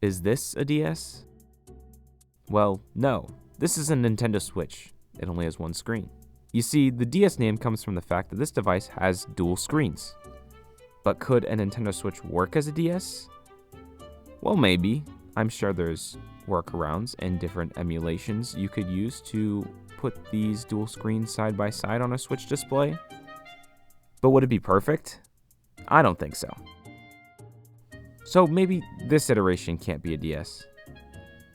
Is this a DS? Well, no. This is a Nintendo Switch. It only has one screen. You see, the DS name comes from the fact that this device has dual screens. But could a Nintendo Switch work as a DS? Well, maybe. I'm sure there's workarounds and different emulations you could use to put these dual screens side by side on a Switch display. But would it be perfect? I don't think so. So maybe this iteration can't be a DS.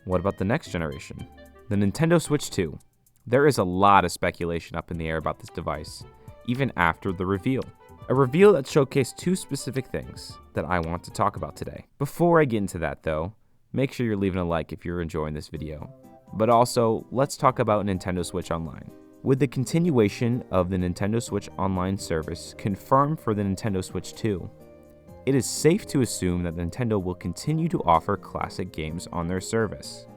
What about the next generation? The Nintendo Switch 2. There is a lot of speculation up in the air about this device, even after the reveal. A reveal that showcased two specific things that I want to talk about today. Before I get into that though, make sure you're leaving a like if you're enjoying this video. But also, let's talk about Nintendo Switch Online. With the continuation of the Nintendo Switch Online service confirmed for the Nintendo Switch 2, it is safe to assume that Nintendo will continue to offer classic games on their service.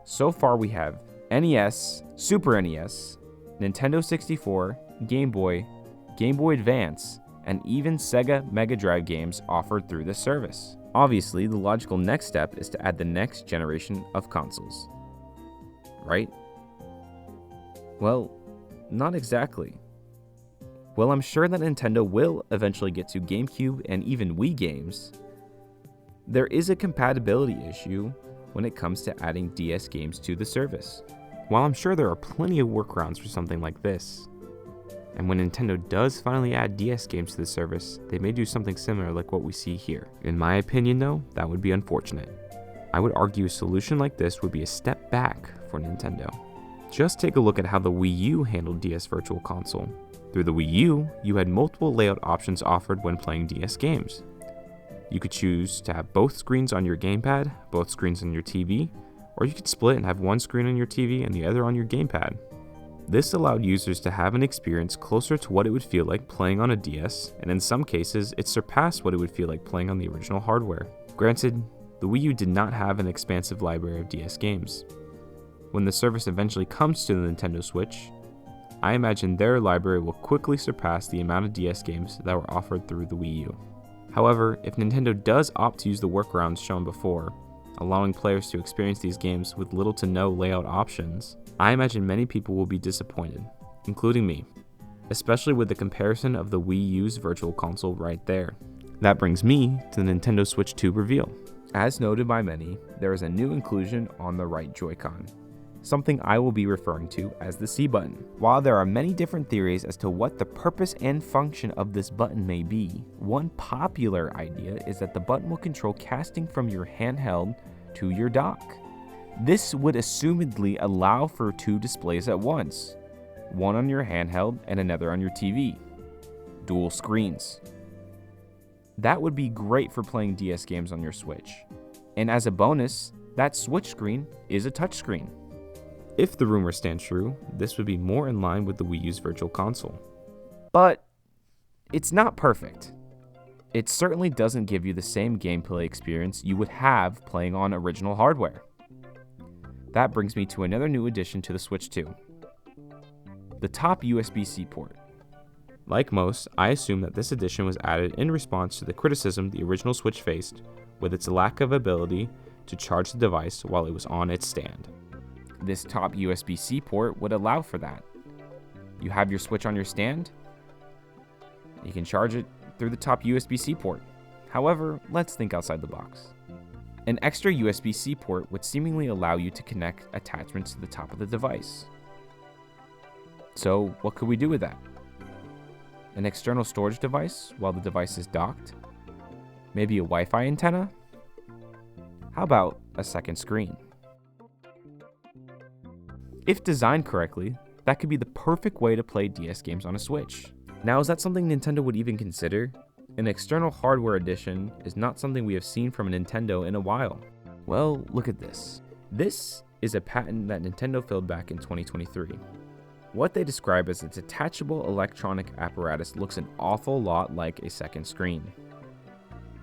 So far we have NES, Super NES, Nintendo 64, Game Boy, Game Boy Advance, and even Sega Mega Drive games offered through this service. Obviously, the logical next step is to add the next generation of consoles. Right? Well, not exactly. Well, I'm sure that Nintendo will eventually get to GameCube and even Wii games. There is a compatibility issue when it comes to adding DS games to the service. While I'm sure there are plenty of workarounds for something like this, and when Nintendo does finally add DS games to the service, they may do something similar like what we see here. In my opinion though, that would be unfortunate. I would argue a solution like this would be a step back for Nintendo. Just take a look at how the Wii U handled DS Virtual Console. Through the Wii U, you had multiple layout options offered when playing DS games. You could choose to have both screens on your gamepad, both screens on your TV, or you could split and have one screen on your TV and the other on your gamepad. This allowed users to have an experience closer to what it would feel like playing on a DS, and in some cases, it surpassed what it would feel like playing on the original hardware. Granted, the Wii U did not have an expansive library of DS games. When the service eventually comes to the Nintendo Switch, I imagine their library will quickly surpass the amount of DS games that were offered through the Wii U. However, if Nintendo does opt to use the workarounds shown before, allowing players to experience these games with little to no layout options, I imagine many people will be disappointed, including me, especially with the comparison of the Wii U's Virtual Console right there. That brings me to the Nintendo Switch 2 reveal. As noted by many, there is a new inclusion on the right Joy-Con, something I will be referring to as the C button. While there are many different theories as to what the purpose and function of this button may be, one popular idea is that the button will control casting from your handheld to your dock. This would assumedly allow for two displays at once, one on your handheld and another on your TV. Dual screens. That would be great for playing DS games on your Switch. And as a bonus, that Switch screen is a touchscreen. If the rumor stands true, this would be more in line with the Wii U's Virtual Console. But it's not perfect. It certainly doesn't give you the same gameplay experience you would have playing on original hardware. That brings me to another new addition to the Switch 2. The top USB-C port. Like most, I assume that this addition was added in response to the criticism the original Switch faced with its lack of ability to charge the device while it was on its stand. This top USB-C port would allow for that. You have your Switch on your stand, you can charge it through the top USB-C port. However, let's think outside the box. An extra USB-C port would seemingly allow you to connect attachments to the top of the device. So what could we do with that? An external storage device while the device is docked? Maybe a Wi-Fi antenna? How about a second screen? If designed correctly, that could be the perfect way to play DS games on a Switch. Now, is that something Nintendo would even consider? An external hardware addition is not something we have seen from Nintendo in a while. Well, look at this. This is a patent that Nintendo filed back in 2023. What they describe as a detachable electronic apparatus looks an awful lot like a second screen.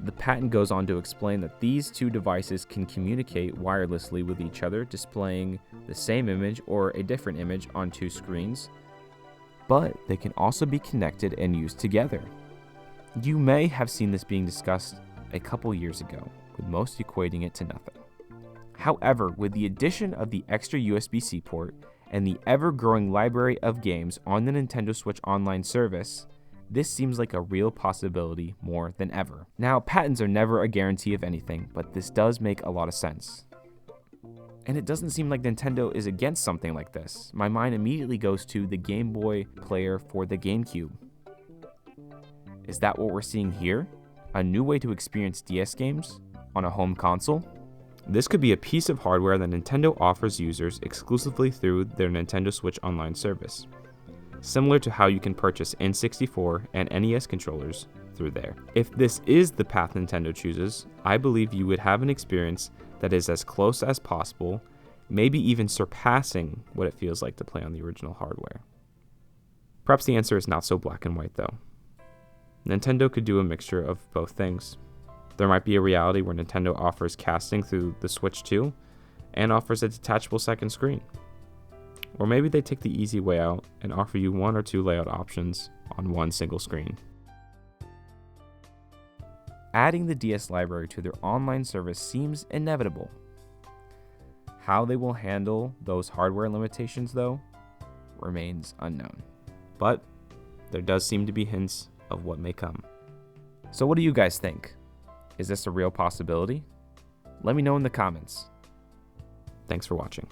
The patent goes on to explain that these two devices can communicate wirelessly with each other, displaying the same image or a different image on two screens, but they can also be connected and used together. You may have seen this being discussed a couple years ago with most equating it to nothing. However, with the addition of the extra USB-C port and the ever-growing library of games on the Nintendo Switch Online service, this seems like a real possibility more than ever. Now, patents are never a guarantee of anything, but this does make a lot of sense. And it doesn't seem like Nintendo is against something like this. My mind immediately goes to the Game Boy player for the GameCube. Is that what we're seeing here? A new way to experience DS games on a home console? This could be a piece of hardware that Nintendo offers users exclusively through their Nintendo Switch Online service, similar to how you can purchase N64 and NES controllers through there. If this is the path Nintendo chooses, I believe you would have an experience that is as close as possible, maybe even surpassing what it feels like to play on the original hardware. Perhaps the answer is not so black and white though. Nintendo could do a mixture of both things. There might be a reality where Nintendo offers casting through the Switch 2 and offers a detachable second screen. Or maybe they take the easy way out and offer you one or two layout options on one single screen. Adding the DS library to their online service seems inevitable. How they will handle those hardware limitations, though, remains unknown. But there does seem to be hints of what may come. So what do you guys think? Is this a real possibility? Let me know in the comments. Thanks for watching.